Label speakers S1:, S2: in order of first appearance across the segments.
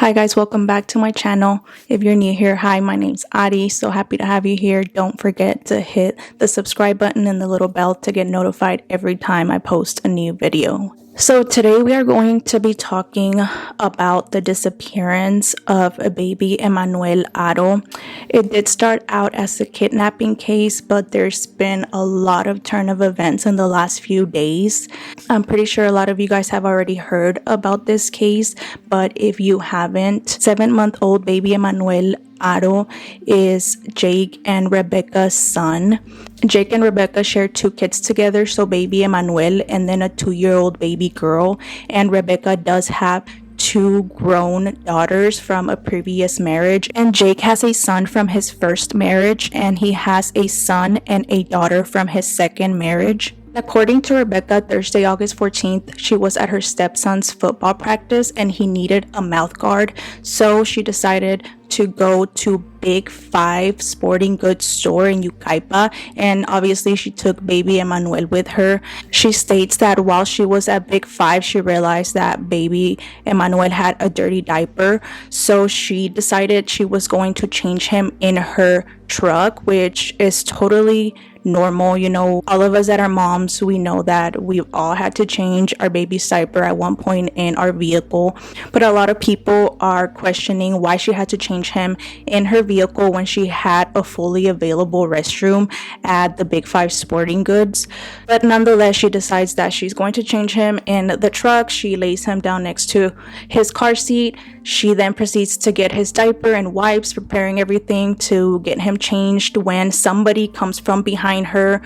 S1: Hi guys, welcome back to my channel. If you're new here, hi, my name's Adi. So happy to have you here. Don't forget to hit the subscribe button and the little bell to get notified every time I post a new video. So today we are going to be talking about the disappearance of a baby Emmanuel Haro. It did start out as a kidnapping case, but there's been a lot of turn of events in the last few days. I'm pretty sure a lot of you guys have already heard about this case, but if you haven't, 7-month-old baby Emmanuel Haro is Jake and Rebecca's son. Jake and Rebecca share 2 kids together, so baby Emmanuel and then a 2-year-old baby girl. And Rebecca does have 2 grown daughters from a previous marriage, and Jake has a son from his first marriage, and he has a son and a daughter from his second marriage. According to Rebecca, Thursday, August 14th, she was at her stepson's football practice and he needed a mouth guard, so she decided to go to Big 5 sporting goods store in Yucaipa, and obviously she took baby Emmanuel with her. She states that while she was at Big 5, she realized that baby Emmanuel had a dirty diaper, so she decided she was going to change him in her truck, which is totally normal. You know, all of us that are moms, we know that we've all had to change our baby's diaper at one point in our vehicle, but a lot of people are questioning why she had to change him in her vehicle when she had a fully available restroom at the Big 5 sporting goods. But nonetheless, she decides that she's going to change him in the truck. She lays him down next to his car seat. She then proceeds to get his diaper and wipes, preparing everything to get him changed, when somebody comes from behind her,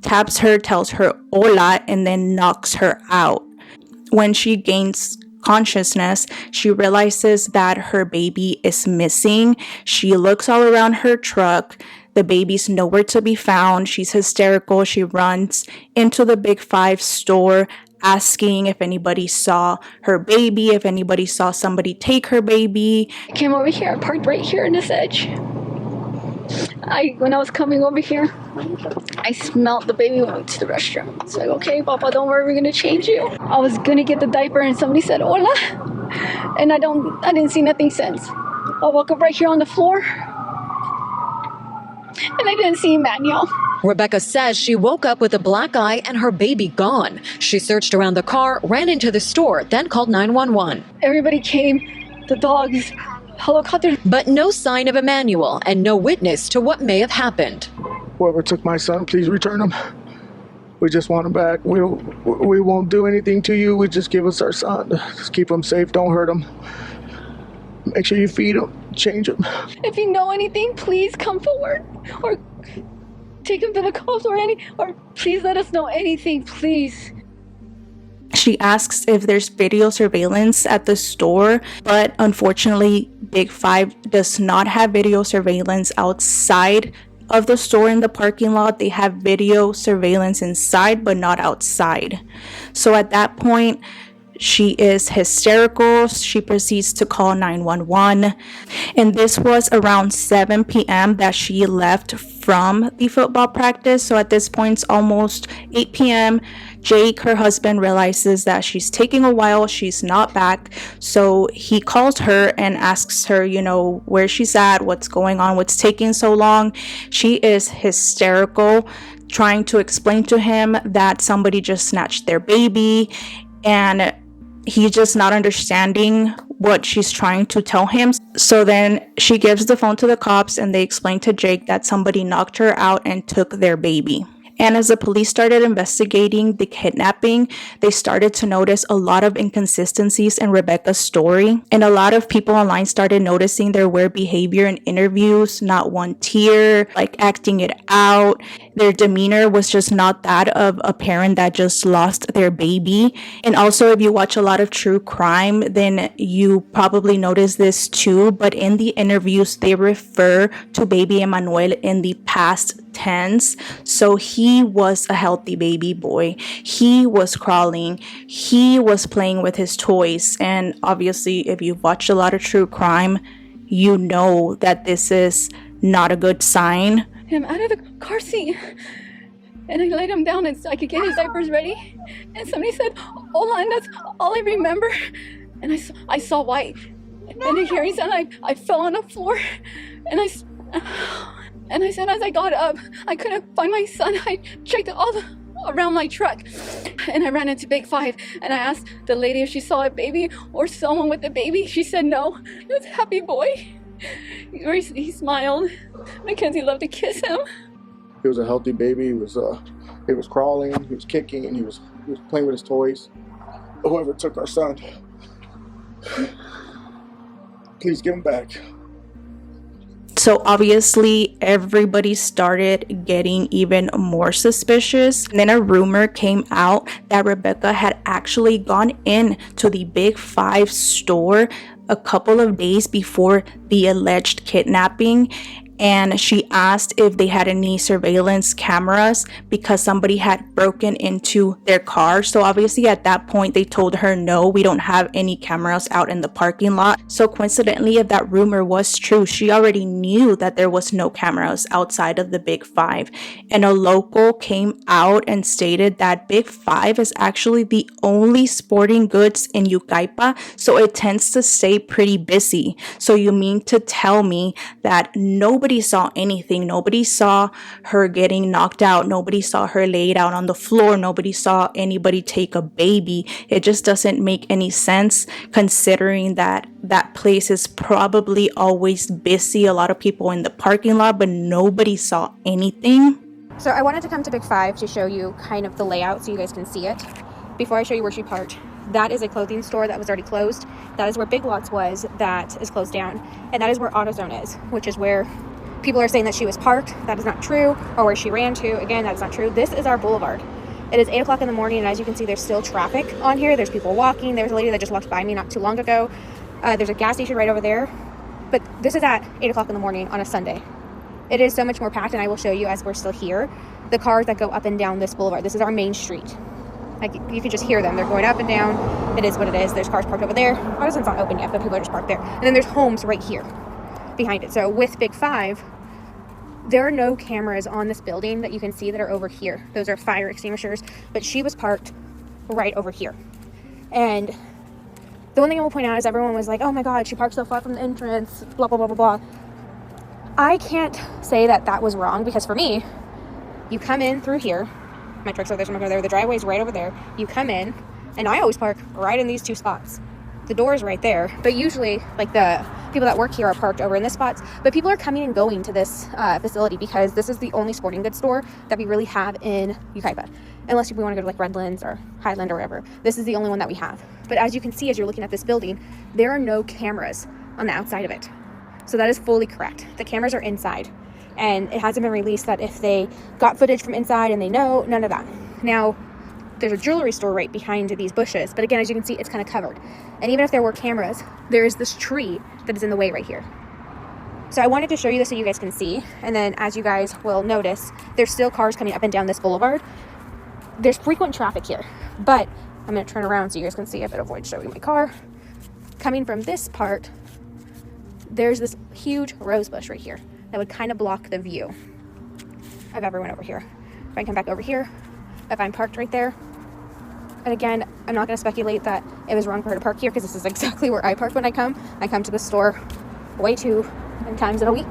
S1: taps her, tells her hola, and then knocks her out. When she gains consciousness, she realizes that her baby is missing. She looks all around her truck. The baby's nowhere to be found. She's hysterical. She runs into the Big 5 store, asking if anybody saw her baby, if anybody saw somebody take her baby.
S2: I came over here, I parked right here in this edge. When I was coming over here, I smelled the baby went to the restroom. It's like, okay, Papa, don't worry, we're gonna change you. I was gonna get the diaper and somebody said hola, and I didn't see nothing since. I woke up right here on the floor, and I didn't see Emmanuel.
S3: Rebecca says she woke up with a black eye and her baby gone. She searched around the car, ran into the store, then called 911.
S2: Everybody came, the dogs, helicopters.
S3: But no sign of Emmanuel and no witness to what may have happened.
S4: Whoever took my son, please return him. We just want him back. We won't do anything to you. We just give us our son. Just keep him safe. Don't hurt him. Make sure you feed him. Change him.
S2: If you know anything, please come forward, or take him to the cops, or please let us know anything, please.
S1: She asks if there's video surveillance at the store, but unfortunately, Big 5 does not have video surveillance outside of the store in the parking lot. They have video surveillance inside, but not outside. So at that point, she is hysterical. She proceeds to call 911, and this was around 7 p.m. that she left from the football practice. So at this point, it's almost 8 p.m. Jake, her husband, realizes that she's taking a while. She's not back. So he calls her and asks her, you know, where she's at, what's going on, what's taking so long. She is hysterical, trying to explain to him that somebody just snatched their baby, and he's just not understanding what she's trying to tell him. So then she gives the phone to the cops, and they explain to Jake that somebody knocked her out and took their baby. And as the police started investigating the kidnapping, they started to notice a lot of inconsistencies in Rebecca's story. And a lot of people online started noticing their weird behavior in interviews, not one tear, like acting it out. Their demeanor was just not that of a parent that just lost their baby. And also, if you watch a lot of true crime, then you probably notice this too. But in the interviews, they refer to baby Emmanuel in the past tense. So he was a healthy baby boy. He was crawling. He was playing with his toys. And obviously, if you've watched a lot of true crime, you know that this is not a good sign.
S2: I'm out of the car seat, and I laid him down and so I could get his diapers ready. And somebody said, "Hola," and that's all I remember. And I saw white. And the hearing sound, I fell on the floor, and I said, as I got up, I couldn't find my son. I checked around my truck, and I ran into Big Five, and I asked the lady if she saw a baby or someone with a baby. She said no. It was a happy boy. He smiled. Mackenzie loved to kiss him.
S4: He was a healthy baby. He was crawling, he was kicking, and he was playing with his toys. Whoever took our son, please give him back.
S1: So obviously everybody started getting even more suspicious. And then a rumor came out that Rebecca had actually gone in to the Big Five store a couple of days before the alleged kidnapping, and she asked if they had any surveillance cameras because somebody had broken into their car. So obviously at that point they told her, no, we don't have any cameras out in the parking lot. So coincidentally, if that rumor was true, she already knew that there was no cameras outside of the Big Five. And a local came out and stated that Big Five is actually the only sporting goods in Yucaipa, so it tends to stay pretty busy. So you mean to tell me that nobody saw anything? Nobody saw her getting knocked out. Nobody saw her laid out on the floor. Nobody saw anybody take a baby. It just doesn't make any sense, considering that that place is probably always busy. A lot of people in the parking lot, but nobody saw anything.
S5: So I wanted to come to Big Five to show you kind of the layout so you guys can see it. Before I show you where she parked, that is a clothing store that was already closed. That is where Big Lots was, that is closed down. And that is where AutoZone is, which is where people are saying that she was parked. That is not true. Or where she ran to. Again, that's not true. This is our boulevard. It is 8 o'clock in the morning, and as you can see, there's still traffic on here. There's people walking. There's a lady that just walked by me not too long ago. There's a gas station right over there. But this is at 8 o'clock in the morning on a Sunday. It is so much more packed, and I will show you as we're still here the cars that go up and down this boulevard. This is our main street. Like, you can just hear them. They're going up and down. It is what it is. There's cars parked over there. AutoZone's not open yet, but people are just parked there. And then there's homes right here behind it. So with Big Five, there are no cameras on this building that you can see that are over here. Those are fire extinguishers, but she was parked right over here. And the one thing I will point out is everyone was like, oh my God, she parked so far from the entrance, blah, blah, blah, blah, blah. I can't say that that was wrong, because for me, you come in through here. My truck's over there, the driveway's right over there. You come in, and I always park right in these two spots. The door is right there, but usually, like, the people that work here are parked over in this spots. But people are coming and going to this facility because this is the only sporting goods store that we really have in Yucaipa. Unless we want to go to like Redlands or Highland or whatever. This is the only one that we have. But as you can see, as you're looking at this building, there are no cameras on the outside of it. So that is fully correct. The cameras are inside. And it hasn't been released that if they got footage from inside and they know, none of that. Now, there's a jewelry store right behind these bushes, but again, as you can see, it's kind of covered. And even if there were cameras, there is this tree that is in the way right here. So I wanted to show you this so you guys can see. And then as you guys will notice, there's still cars coming up and down this boulevard. There's frequent traffic here, but I'm going to turn around so you guys can see if it avoids showing my car. Coming from this part, there's this huge rose bush right here that would kind of block the view of everyone over here. If I come back over here, if I'm parked right there, and again, I'm not going to speculate that it was wrong for her to park here, because this is exactly where I park when I come. I come to the store way too many times in a week.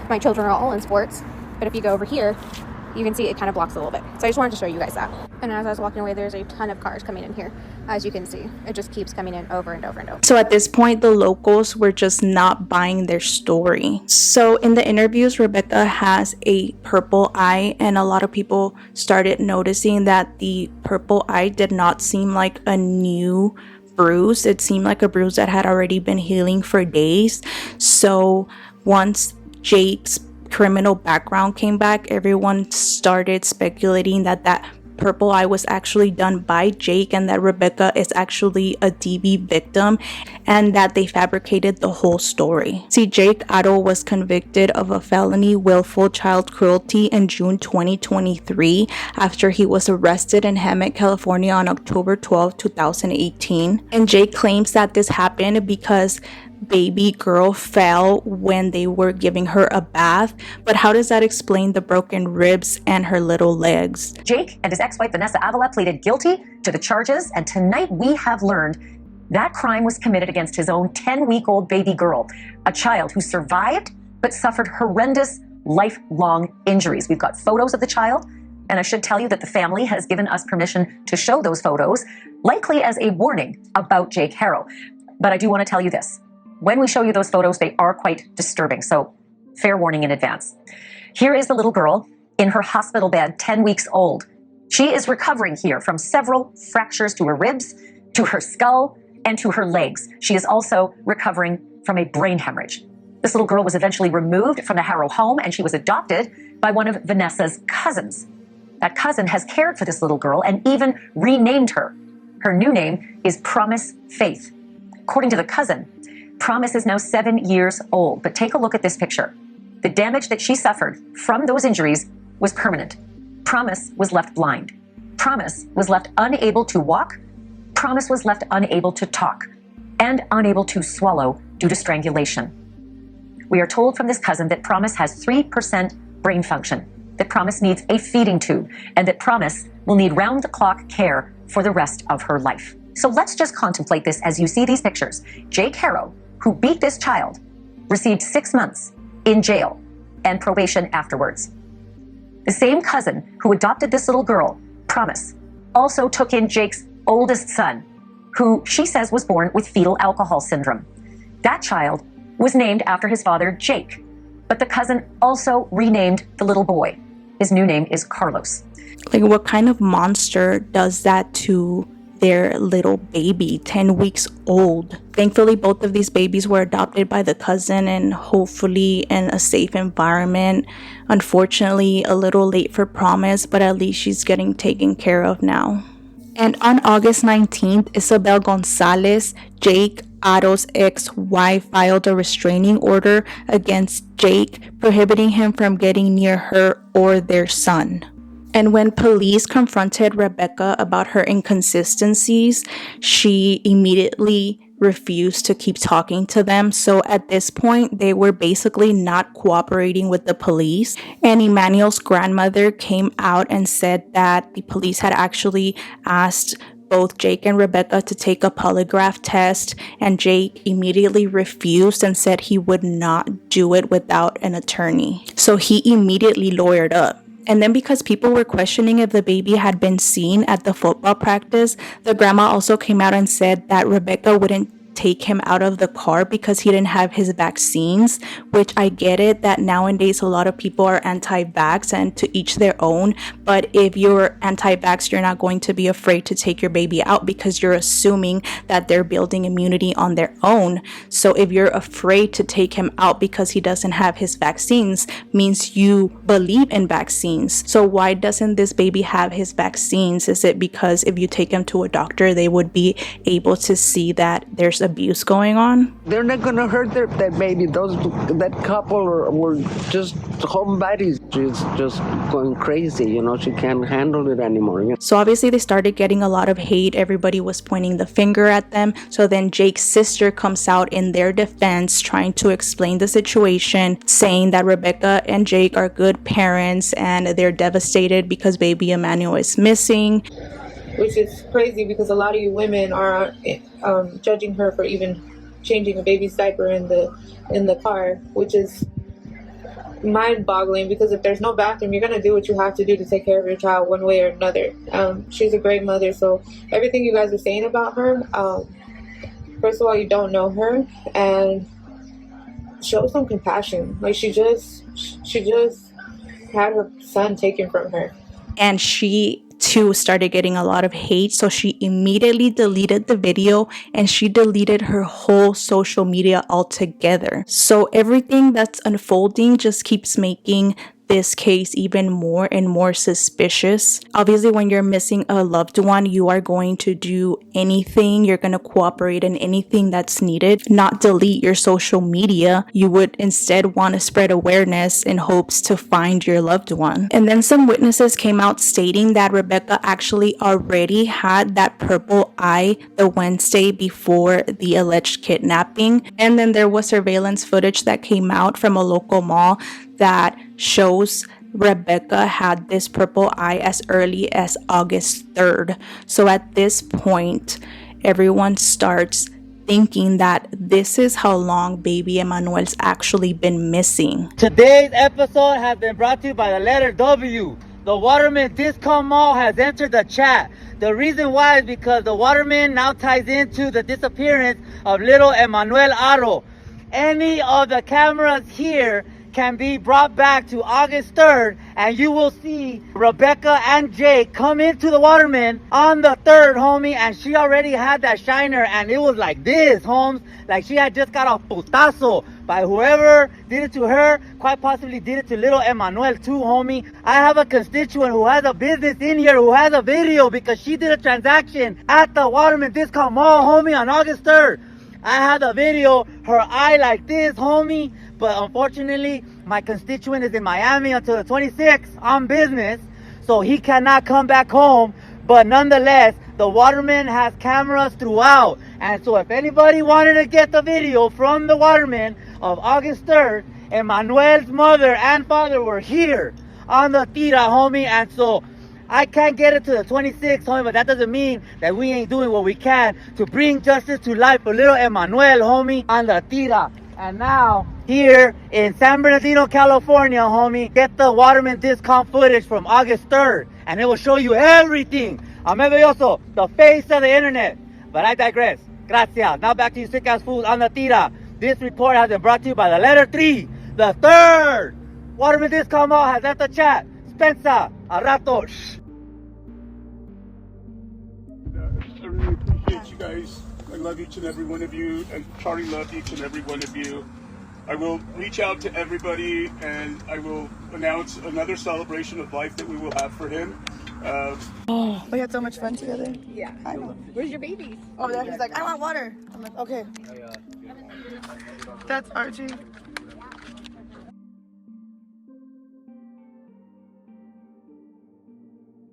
S5: My children are all in sports, but if you go over here, you can see it kind of blocks a little bit. So I just wanted to show you guys that. And as I was walking away, there's a ton of cars coming in here. As you can see, it just keeps coming in over and over and over.
S1: So at this point, the locals were just not buying their story. So in the interviews, Rebecca has a purple eye, and a lot of people started noticing that the purple eye did not seem like a new bruise. It seemed like a bruise that had already been healing for days. So once Jake's criminal background came back, everyone started speculating that that purple eye was actually done by Jake, and that Rebecca is actually a DV victim, and that they fabricated the whole story. See, Jake Haro was convicted of a felony willful child cruelty in June 2023 after he was arrested in Hemet, California on October 12, 2018. And Jake claims that this happened because baby girl fell when they were giving her a bath. But how does that explain the broken ribs and her little legs?
S3: Jake and his ex-wife Vanessa Avila pleaded guilty to the charges, and tonight we have learned That crime was committed against his own 10-week-old baby girl, a child who survived but suffered horrendous lifelong injuries. We've got photos of the child, and I should tell you that the family has given us permission to show those photos, likely as a warning about Jake Haro. But I do want to tell you this. When we show you those photos, they are quite disturbing, so fair warning in advance. Here is the little girl in her hospital bed, 10 weeks old. She is recovering here from several fractures to her ribs, to her skull, and to her legs. She is also recovering from a brain hemorrhage. This little girl was eventually removed from the Haro home, and she was adopted by one of Vanessa's cousins. That cousin has cared for this little girl and even renamed her. Her new name is Promise Faith. According to the cousin, Promise is now 7 years old, but take a look at this picture. The damage that she suffered from those injuries was permanent. Promise was left blind. Promise was left unable to walk. Promise was left unable to talk and unable to swallow due to strangulation. We are told from this cousin that Promise has 3% brain function, that Promise needs a feeding tube, and that Promise will need round-the-clock care for the rest of her life. So let's just contemplate this as you see these pictures. Jake Haro, who beat this child, received 6 months in jail and probation afterwards. The same cousin who adopted this little girl, Promise, also took in Jake's oldest son, who she says was born with fetal alcohol syndrome. That child was named after his father, Jake, but the cousin also renamed the little boy. His new name is Carlos.
S1: Like, what kind of monster does that to their little baby, 10 weeks old? Thankfully, both of these babies were adopted by the cousin and hopefully in a safe environment. Unfortunately, a little late for Promise, but at least she's getting taken care of now. And on August 19th, Isabel Gonzalez, Jake Haro's ex-wife, filed a restraining order against Jake, prohibiting him from getting near her or their son. And when police confronted Rebecca about her inconsistencies, she immediately refused to keep talking to them. So at this point, they were basically not cooperating with the police. And Emmanuel's grandmother came out and said that the police had actually asked both Jake and Rebecca to take a polygraph test, and Jake immediately refused and said he would not do it without an attorney. So he immediately lawyered up. And then because people were questioning if the baby had been seen at the football practice, the grandma also came out and said that Rebecca wouldn't take him out of the car because he didn't have his vaccines, which I get it that nowadays a lot of people are anti-vax and to each their own. But if you're anti-vax, you're not going to be afraid to take your baby out because you're assuming that they're building immunity on their own. So if you're afraid to take him out because he doesn't have his vaccines, means you believe in vaccines. So why doesn't this baby have his vaccines? Is it because if you take him to a doctor, they would be able to see that there's abuse going on?
S6: They're not going to hurt that baby. That couple were just homebodies. She's just going crazy, she can't handle it anymore.
S1: So obviously they started getting a lot of hate. Everybody was pointing the finger at them. So then Jake's sister comes out in their defense, trying to explain the situation, saying that Rebecca and Jake are good parents and they're devastated because baby Emmanuel is missing.
S7: Which is crazy because a lot of you women are judging her for even changing a baby's diaper in the car, which is mind-boggling because if there's no bathroom, you're going to do what you have to do to take care of your child one way or another. She's a great mother, so everything you guys are saying about her, first of all, you don't know her, and show some compassion. Like, she just had her son taken from her.
S1: And she too started getting a lot of hate, so she immediately deleted the video and she deleted her whole social media altogether. So everything that's unfolding just keeps making this case even more and more suspicious. Obviously, when you're missing a loved one, you are going to do anything. You're going to cooperate in anything that's needed, not delete your social media. You would instead want to spread awareness in hopes to find your loved one. And then some witnesses came out stating that Rebecca actually already had that purple eye the Wednesday before the alleged kidnapping. And then there was surveillance footage that came out from a local mall that shows Rebecca had this purple eye as early as August 3rd. So at this point, everyone starts thinking that this is how long baby Emmanuel's actually been missing.
S8: Today's episode has been brought to you by the letter W. The Waterman Discount Mall has entered the chat. The reason why is because the Waterman now ties into the disappearance of little Emmanuel Haro. Any of the cameras here can be brought back to August 3rd, and you will see Rebecca and Jake come into the Waterman on the 3rd, homie, and she already had that shiner, and it was like this, Holmes, like she had just got a putazo by whoever did it to her, quite possibly did it to little Emmanuel too, homie. I have a constituent who has a business in here who has a video because she did a transaction at the Waterman Discount Mall, homie, on August 3rd. I had a video, her eye like this, homie, but unfortunately, my constituent is in Miami until the 26th on business, so he cannot come back home. But nonetheless, the Waterman has cameras throughout. And so if anybody wanted to get the video from the Waterman of August 3rd, Emmanuel's mother and father were here on the tira, homie. And so I can't get it to the 26th, homie, but that doesn't mean that we ain't doing what we can to bring justice to life for little Emmanuel, homie, on the tira. And now, here in San Bernardino, California, homie, get the Waterman discount footage from August 3rd, and it will show you everything. Amé Belloso, the face of the internet. But I digress. Gracias. Now back to you sick-ass fools on the tira. This report has been brought to you by the letter 3, the 3rd. Waterman Discount Mall has left the chat. Spencer, a rato. Shh.
S9: I really appreciate you guys. I love each and every one of you, and Charlie loved each and every one of you. I will reach out to everybody, and I will announce another celebration of life that we will have for him.
S10: We had so much fun together.
S7: Yeah.
S10: I know.
S7: Where's your baby?
S10: Oh, there he's like, I want water. I'm like, okay. That's Archie.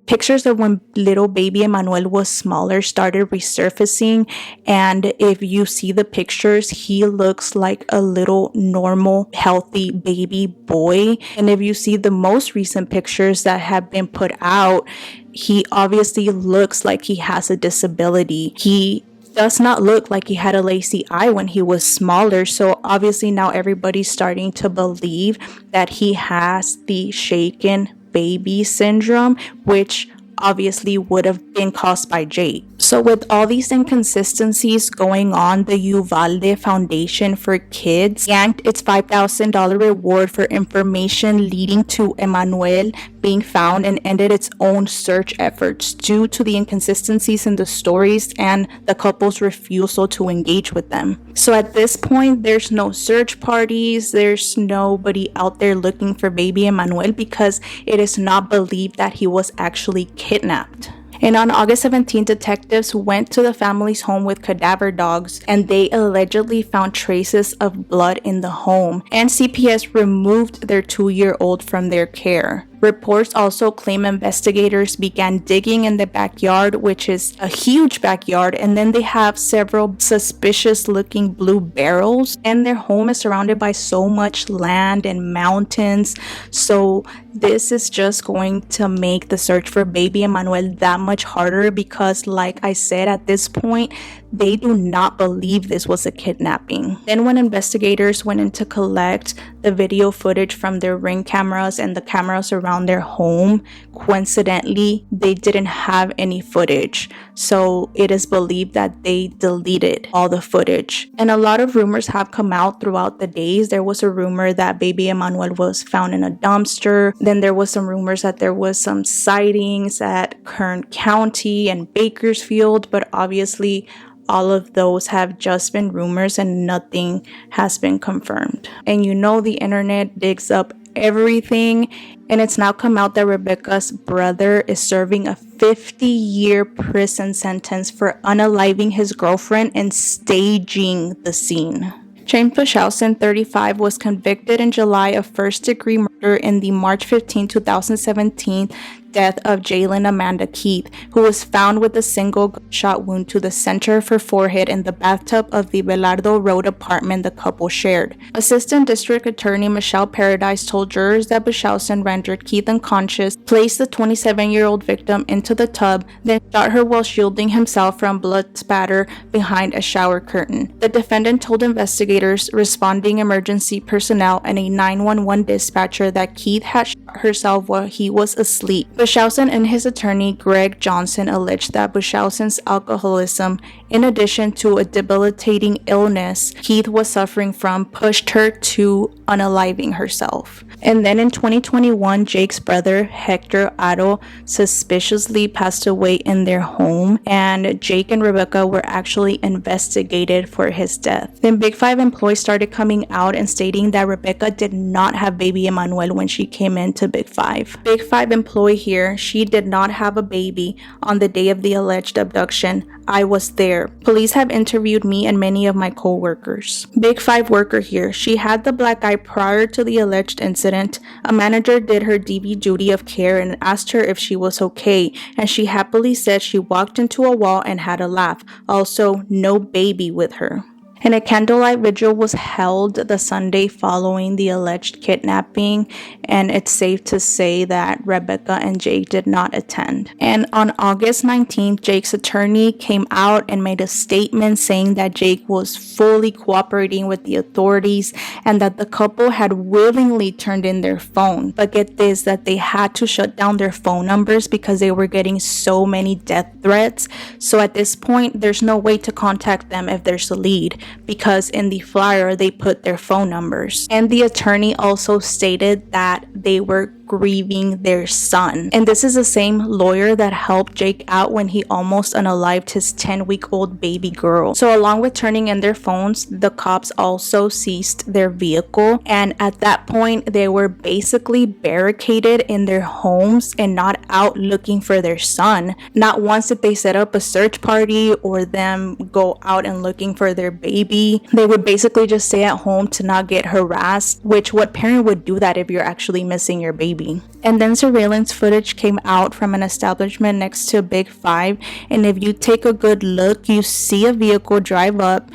S1: Pictures of when little baby Emmanuel was smaller started resurfacing, and if you see the pictures, he looks like a little normal healthy baby boy. And if you see the most recent pictures that have been put out, he obviously looks like he has a disability. He does not look like he had a lazy eye when he was smaller, so obviously now everybody's starting to believe that he has the shaken baby syndrome, which obviously would have been caused by Jake. So with all these inconsistencies going on, the Uvalde Foundation for Kids yanked its $5,000 reward for information leading to Emmanuel being found and ended its own search efforts due to the inconsistencies in the stories and the couple's refusal to engage with them. So at this point, there's no search parties, there's nobody out there looking for baby Emmanuel because it is not believed that he was actually kidnapped. And on August 17, detectives went to the family's home with cadaver dogs, and they allegedly found traces of blood in the home, and CPS removed their 2-year-old from their care. Reports also claim investigators began digging in the backyard, which is a huge backyard, and then they have several suspicious looking blue barrels, and their home is surrounded by so much land and mountains. So this is just going to make the search for baby Emmanuel that much harder because, like I said, at this point, they do not believe this was a kidnapping. Then when investigators went in to collect the video footage from their Ring cameras and the cameras around their home, coincidentally, they didn't have any footage. So it is believed that they deleted all the footage. And a lot of rumors have come out throughout the days. There was a rumor that baby Emmanuel was found in a dumpster. Then there was some rumors that there was some sightings at Kern County and Bakersfield, but obviously all of those have just been rumors and nothing has been confirmed. And you know the internet digs up everything, and it's now come out that Rebecca's brother is serving a 50-year prison sentence for unaliving his girlfriend and staging the scene. James Bushausen, 35, was convicted in July of first-degree murder in the March 15, 2017 death of Jalen Amanda Keith, who was found with a single gunshot wound to the center of her forehead in the bathtub of the Velardo Road apartment the couple shared. Assistant District Attorney Michelle Paradise told jurors that Bushausen rendered Keith unconscious, placed the 27-year-old victim into the tub, then shot her while shielding himself from blood spatter behind a shower curtain. The defendant told investigators, responding emergency personnel, and a 911 dispatcher that Keith had shot herself while he was asleep. Bushausen and his attorney Greg Johnson alleged that Bushausen's alcoholism, in addition to a debilitating illness Keith was suffering from, pushed her to unaliving herself. And then in 2021, Jake's brother, Hector Haro, suspiciously passed away in their home, and Jake and Rebecca were actually investigated for his death. Then Big 5 employees started coming out and stating that Rebecca did not have baby Emmanuel when she came into Big 5. Big 5 employee here, she did not have a baby on the day of the alleged abduction. I was there. Police have interviewed me and many of my co-workers. Big 5 worker here, she had the black eye prior to the alleged incident. A manager did her DV duty of care and asked her if she was okay, and she happily said she walked into a wall and had a laugh. Also, no baby with her. And a candlelight vigil was held the Sunday following the alleged kidnapping, and it's safe to say that Rebecca and Jake did not attend. And on August 19th, Jake's attorney came out and made a statement saying that Jake was fully cooperating with the authorities and that the couple had willingly turned in their phone. But get this, that they had to shut down their phone numbers because they were getting so many death threats. So at this point, there's no way to contact them if there's a lead, because in the flyer they put their phone numbers. And the attorney also stated that they were grieving their son. And this is the same lawyer that helped Jake out when he almost unalived his 10-week-old baby girl. So along with turning in their phones, the cops also seized their vehicle, and at that point they were basically barricaded in their homes and not out looking for their son. Not once did they set up a search party or them go out and looking for their baby. They would basically just stay at home to not get harassed, which what parent would do that if you're actually missing your baby? And then surveillance footage came out from an establishment next to Big 5, and if you take a good look, you see a vehicle drive up,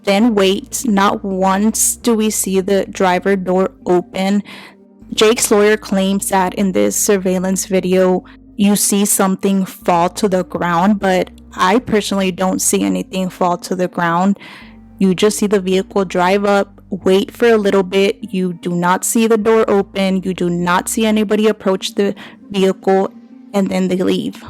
S1: then wait. Not once do we see the driver door open. Jake's lawyer claims that in this surveillance video you see something fall to the ground, but I personally don't see anything fall to the ground. You just see the vehicle drive up, wait for a little bit. You do not see the door open. You do not see anybody approach the vehicle, and then they leave.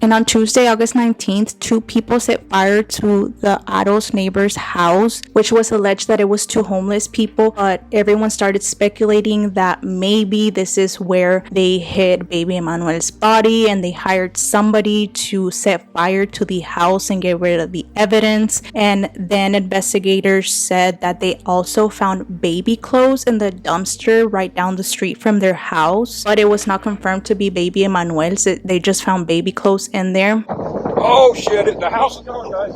S1: And on Tuesday, August 19th, 2 people set fire to the Haro's neighbor's house, which was alleged that it was 2 homeless people, but everyone started speculating that maybe this is where they hid baby Emmanuel's body and they hired somebody to set fire to the house and get rid of the evidence. And then investigators said that they also found baby clothes in the dumpster right down the street from their house, but it was not confirmed to be baby Emmanuel's. They just found baby clothes in there.
S11: Oh shit, the house is gone, guys.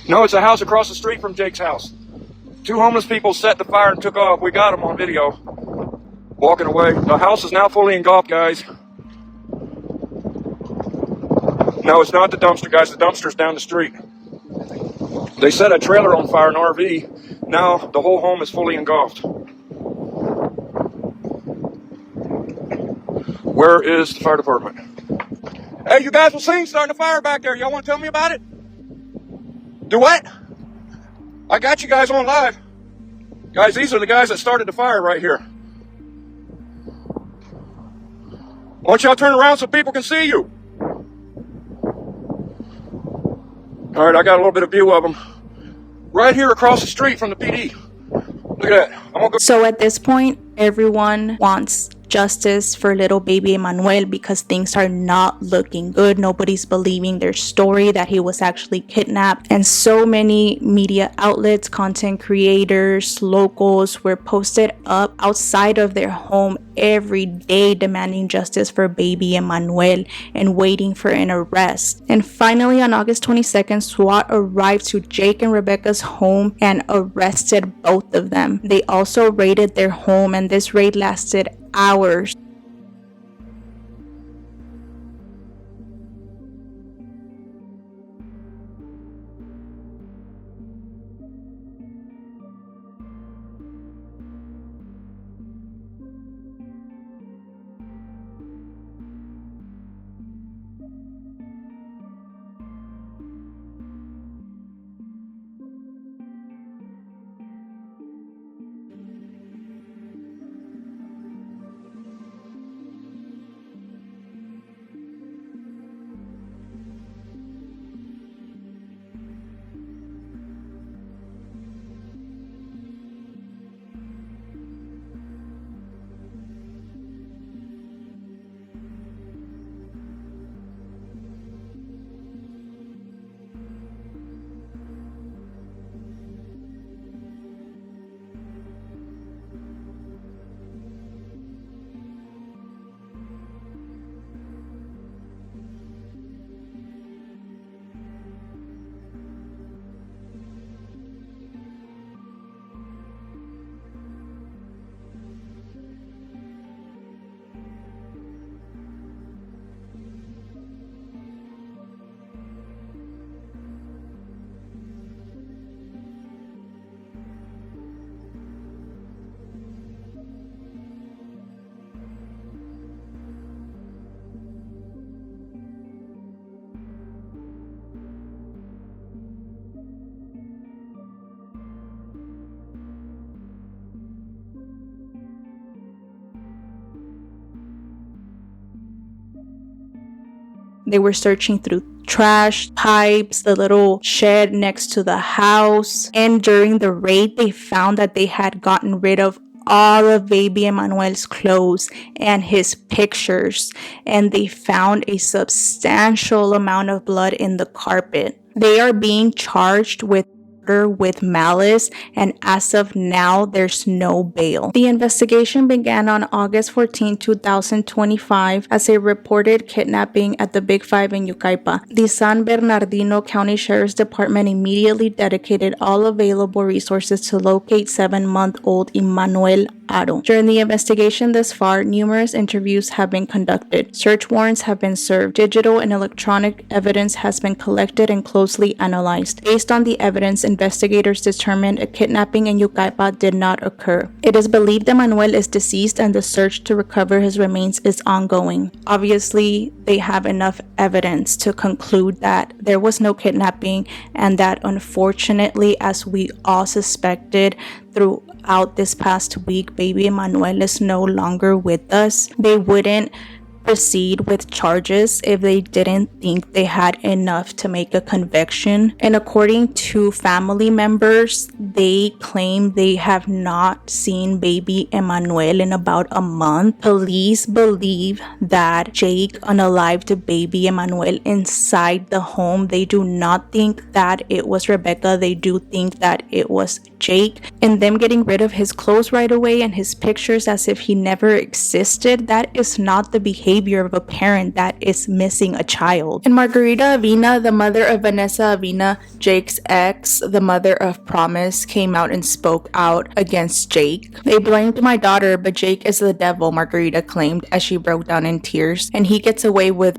S11: No, it's a house across the street from Jake's house. 2 homeless people set the fire and took off. We got them on video. Walking away. The house is now fully engulfed, guys. No, it's not the dumpster, guys. The dumpster's down the street. They set a trailer on fire, an RV. Now the whole home is fully engulfed. Where is the fire department? Hey, you guys were seeing starting a fire back there. Y'all want to tell me about it? Do what? I got you guys on live. Guys, these are the guys that started the fire right here. Why don't y'all turn around so people can see you? All right, I got a little bit of view of them. Right here across the street from the PD. Look at that.
S1: So at this point, everyone wants justice for little baby Emmanuel because things are not looking good. Nobody's believing their story that he was actually kidnapped. And so many media outlets, content creators, locals were posted up outside of their home every day demanding justice for baby Emmanuel and waiting for an arrest. And finally, on August 22nd, SWAT arrived to Jake and Rebecca's home and arrested both of them. They also raided their home, and this raid lasted hours. They were searching through trash, pipes, the little shed next to the house. And during the raid, they found that they had gotten rid of all of baby Emmanuel's clothes and his pictures. And they found a substantial amount of blood in the carpet. They are being charged with malice, and as of now, there's no bail. The investigation began on August 14, 2025 as a reported kidnapping at the Big Five in Yucaipa. The San Bernardino County Sheriff's Department immediately dedicated all available resources to locate 7-month-old Emmanuel Haro. During the investigation thus far, numerous interviews have been conducted. Search warrants have been served. Digital and electronic evidence has been collected and closely analyzed. Based on the evidence, investigators determined a kidnapping in Yucaipa did not occur. It is believed Emmanuel is deceased and the search to recover his remains is ongoing. Obviously, they have enough evidence to conclude that there was no kidnapping and that unfortunately, as we all suspected throughout this past week, baby Emmanuel is no longer with us. They wouldn't proceed with charges if they didn't think they had enough to make a conviction. And according to family members, they claim they have not seen baby Emmanuel in about a month. Police believe that Jake unalived baby Emmanuel inside the home. They do not think that it was Rebecca. They do think that it was Jake. And them getting rid of his clothes right away and his pictures as if he never existed, that is not the behavior of a parent that is missing a child. And Margarita Avina, the mother of Vanessa Avina, Jake's ex, the mother of Promise, came out and spoke out against Jake. They blamed my daughter, but Jake is the devil, Margarita claimed as she broke down in tears, and he gets away with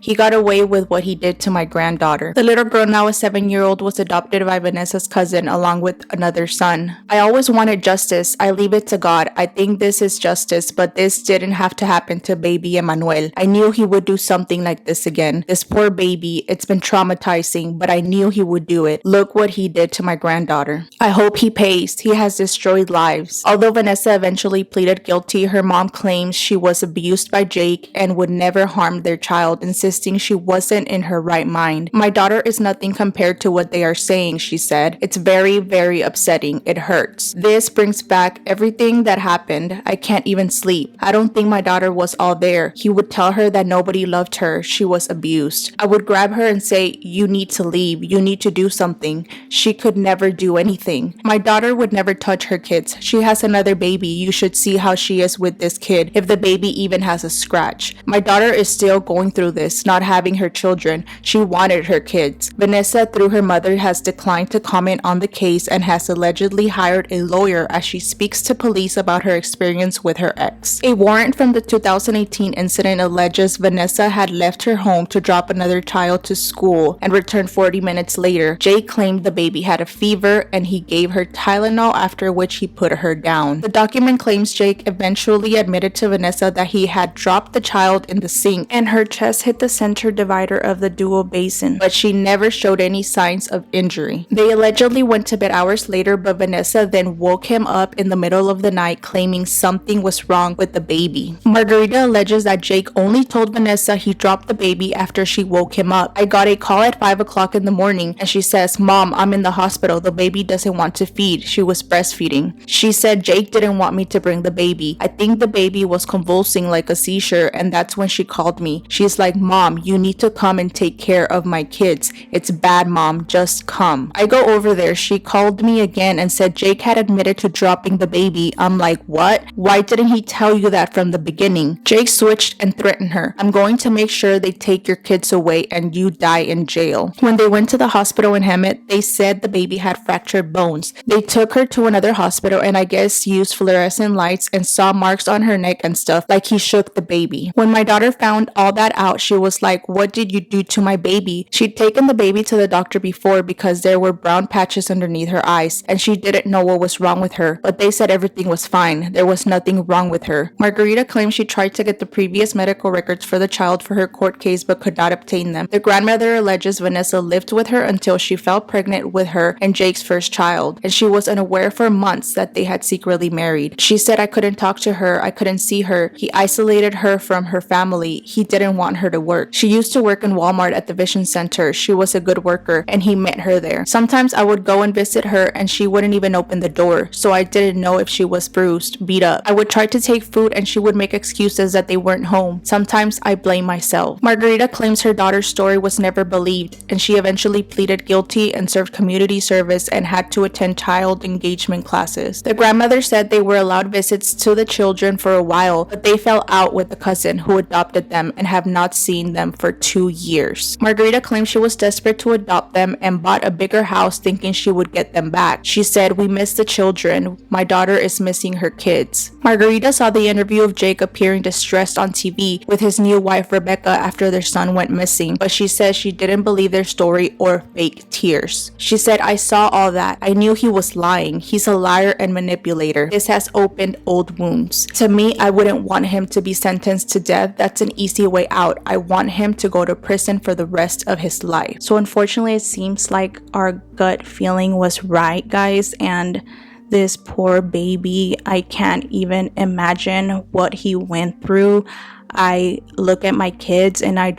S1: He got away with what he did to my granddaughter. The little girl, now a 7-year-old, was adopted by Vanessa's cousin along with another son. I always wanted justice. I leave it to God. I think this is justice, but this didn't have to happen to baby Emmanuel. I knew he would do something like this again. This poor baby, it's been traumatizing, but I knew he would do it. Look what he did to my granddaughter. I hope he pays. He has destroyed lives. Although Vanessa eventually pleaded guilty, her mom claims she was abused by Jake and would never harm their child child, insisting she wasn't in her right mind. My daughter is nothing compared to what they are saying, she said. It's very, very upsetting. It hurts. This brings back everything that happened. I can't even sleep. I don't think my daughter was all there. He would tell her that nobody loved her. She was abused. I would grab her and say, you need to leave. You need to do something. She could never do anything. My daughter would never touch her kids. She has another baby. You should see how she is with this kid, if the baby even has a scratch. My daughter is still going through this, not having her children. She wanted her kids. Vanessa, through her mother, has declined to comment on the case and has allegedly hired a lawyer as she speaks to police about her experience with her ex. A warrant from the 2018 incident alleges Vanessa had left her home to drop another child to school and returned 40 minutes later. Jake claimed the baby had a fever and he gave her Tylenol, after which he put her down. The document claims Jake eventually admitted to Vanessa that he had dropped the child in the sink and her chest hit the center divider of the dual basin, but she never showed any signs of injury. They allegedly went to bed hours later, but Vanessa then woke him up in the middle of the night claiming something was wrong with the baby. Margarita alleges that Jake only told Vanessa he dropped the baby after she woke him up. I got a call at 5 o'clock in the morning and she says, Mom, I'm in the hospital. The baby doesn't want to feed. She was breastfeeding. She said Jake didn't want me to bring the baby. I think the baby was convulsing like a seizure, and that's when she called me. She's like, Mom, you need to come and take care of my kids. It's bad, Mom. Just come. I go over there. She called me again and said Jake had admitted to dropping the baby. I'm like, what? Why didn't he tell you that from the beginning? Jake switched and threatened her. I'm going to make sure they take your kids away and you die in jail. When they went to the hospital in Hemet, they said the baby had fractured bones. They took her to another hospital and I guess used fluorescent lights and saw marks on her neck and stuff, like he shook the baby. When my daughter found all that out, she was like, what did you do to my baby? She'd taken the baby to the doctor before because there were brown patches underneath her eyes and she didn't know what was wrong with her, but they said everything was fine. There was nothing wrong with her. Margarita claims she tried to get the previous medical records for the child for her court case but could not obtain them. The grandmother alleges Vanessa lived with her until she fell pregnant with her and Jake's first child, and she was unaware for months that they had secretly married. She said, I couldn't talk to her, I couldn't see her. He isolated her from her family. He didn't want her to work. She used to work in Walmart at the Vision Center. She was a good worker and he met her there. Sometimes I would go and visit her and she wouldn't even open the door, so I didn't know if she was bruised, beat up. I would try to take food and she would make excuses that they weren't home. Sometimes I blame myself. Margarita claims her daughter's story was never believed and she eventually pleaded guilty and served community service and had to attend child engagement classes. The grandmother said they were allowed visits to the children for a while, but they fell out with the cousin who adopted them and have not seen them for 2 years. Margarita claims she was desperate to adopt them and bought a bigger house thinking she would get them back. She said, we miss the children. My daughter is missing her kids. Margarita saw the interview of Jake appearing distressed on TV with his new wife Rebecca after their son went missing, but she says she didn't believe their story or fake tears. She said, I saw all that. I knew he was lying. He's a liar and manipulator. This has opened old wounds. To me, I wouldn't want him to be sentenced to death. That's an easy way out. I want him to go to prison for the rest of his life. So unfortunately, it seems like our gut feeling was right, guys, and this poor baby, I can't even imagine what he went through. I look at my kids and I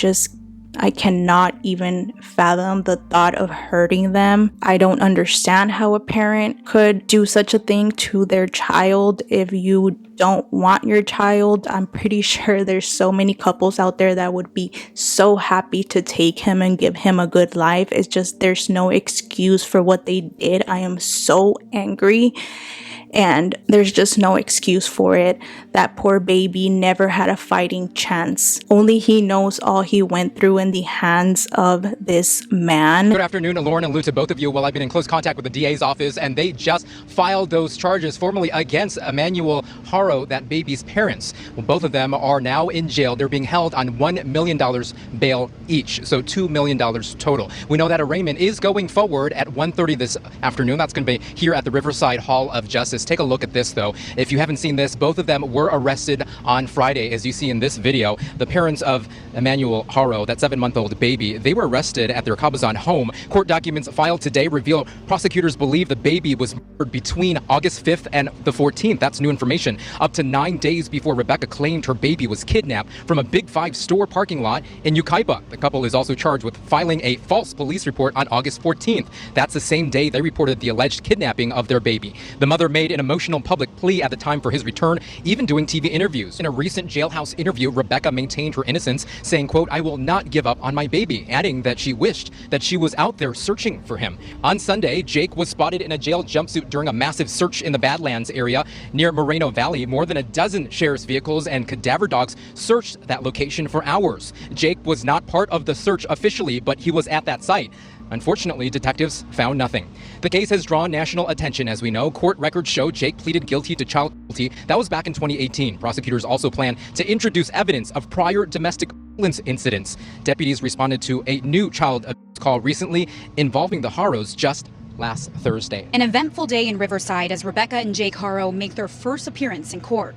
S1: cannot even fathom the thought of hurting them. I don't understand how a parent could do such a thing to their child. If you don't want your child, I'm pretty sure there's so many couples out there that would be so happy to take him and give him a good life. It's just there's no excuse for what they did. I am so angry. And there's just no excuse for it. That poor baby never had a fighting chance. Only he knows all he went through in the hands of this man.
S12: Good afternoon, Lauren and Lou, to both of you. Well, I've been in close contact with the DA's office, and they just filed those charges formally against Emmanuel Haro, that baby's parents. Well, both of them are now in jail. They're being held on $1 million bail each, so $2 million total. We know that arraignment is going forward at 1:30 this afternoon. That's going to be here at the Riverside Hall of Justice. Take a look at this, though. If you haven't seen this, both of them were arrested on Friday, as you see in this video. The parents of Emmanuel Haro, that 7-month-old baby, they were arrested at their Cabazon home. Court documents filed today reveal prosecutors believe the baby was murdered between August 5th and the 14th. That's new information. Up to 9 days before Rebecca claimed her baby was kidnapped from a Big Five store parking lot in Yucaipa. The couple is also charged with filing a false police report on August 14th. That's the same day they reported the alleged kidnapping of their baby. The mother made an emotional public plea at the time for his return, even doing TV interviews. In a recent jailhouse interview, Rebecca maintained her innocence, saying, quote, "I will not give up on my baby," adding that she wished that she was out there searching for him. On Sunday, Jake was spotted in a jail jumpsuit during a massive search in the Badlands area near Moreno Valley. More than a dozen sheriff's vehicles and cadaver dogs searched that location for hours. Jake was not part of the search officially, but he was at that site. Unfortunately, detectives found nothing. The case has drawn national attention, as we know. Court records show Jake pleaded guilty to child cruelty. That was back in 2018. Prosecutors also plan to introduce evidence of prior domestic violence incidents. Deputies responded to a new child abuse call recently involving the Haros just last Thursday.
S13: An eventful day in Riverside as Rebecca and Jake Haro make their first appearance in court.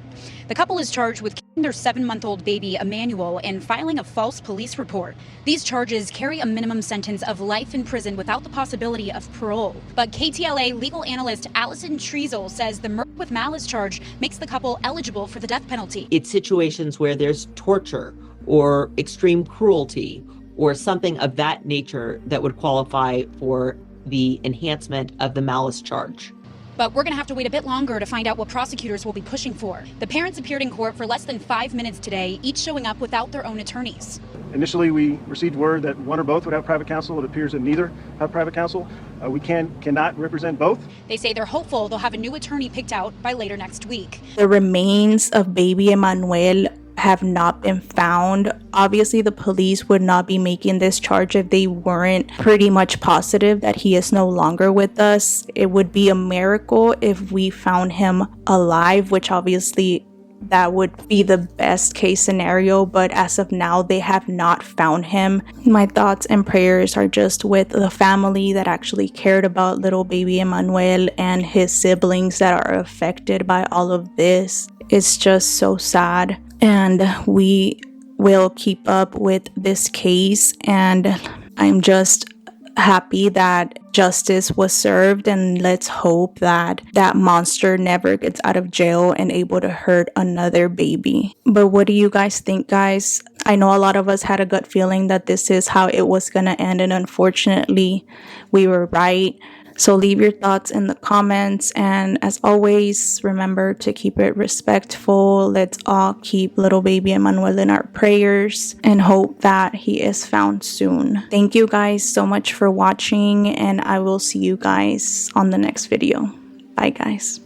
S13: The couple is charged with killing their 7-month-old baby, Emmanuel, and filing a false police report. These charges carry a minimum sentence of life in prison without the possibility of parole. But KTLA legal analyst Allison Treazel says the murder with malice charge makes the couple eligible for the death penalty.
S14: It's situations where there's torture or extreme cruelty or something of that nature that would qualify for the enhancement of the malice charge.
S13: But we're going to have to wait a bit longer to find out what prosecutors will be pushing for. The parents appeared in court for less than 5 minutes today, each showing up without their own attorneys.
S15: Initially, we received word that one or both would have private counsel. It appears that neither have private counsel. We cannot represent both.
S13: They say they're hopeful they'll have a new attorney picked out by later next week.
S1: The remains of baby Emmanuel have not been found. Obviously, the police would not be making this charge if they weren't pretty much positive that he is no longer with us. It would be a miracle if we found him alive, which obviously that would be the best case scenario, but as of now they have not found him. My thoughts and prayers are just with the family that actually cared about little baby Emmanuel and his siblings that are affected by all of this. It's just so sad, and we will keep up with this case, and I'm just happy that justice was served, and let's hope that that monster never gets out of jail and able to hurt another baby. But what do you guys think, guys? I know a lot of us had a gut feeling that this is how it was gonna end, and unfortunately we were right. So leave your thoughts in the comments, and as always, remember to keep it respectful. Let's all keep little baby Emmanuel in our prayers and hope that he is found soon. Thank you guys so much for watching, and I will see you guys on the next video. Bye guys.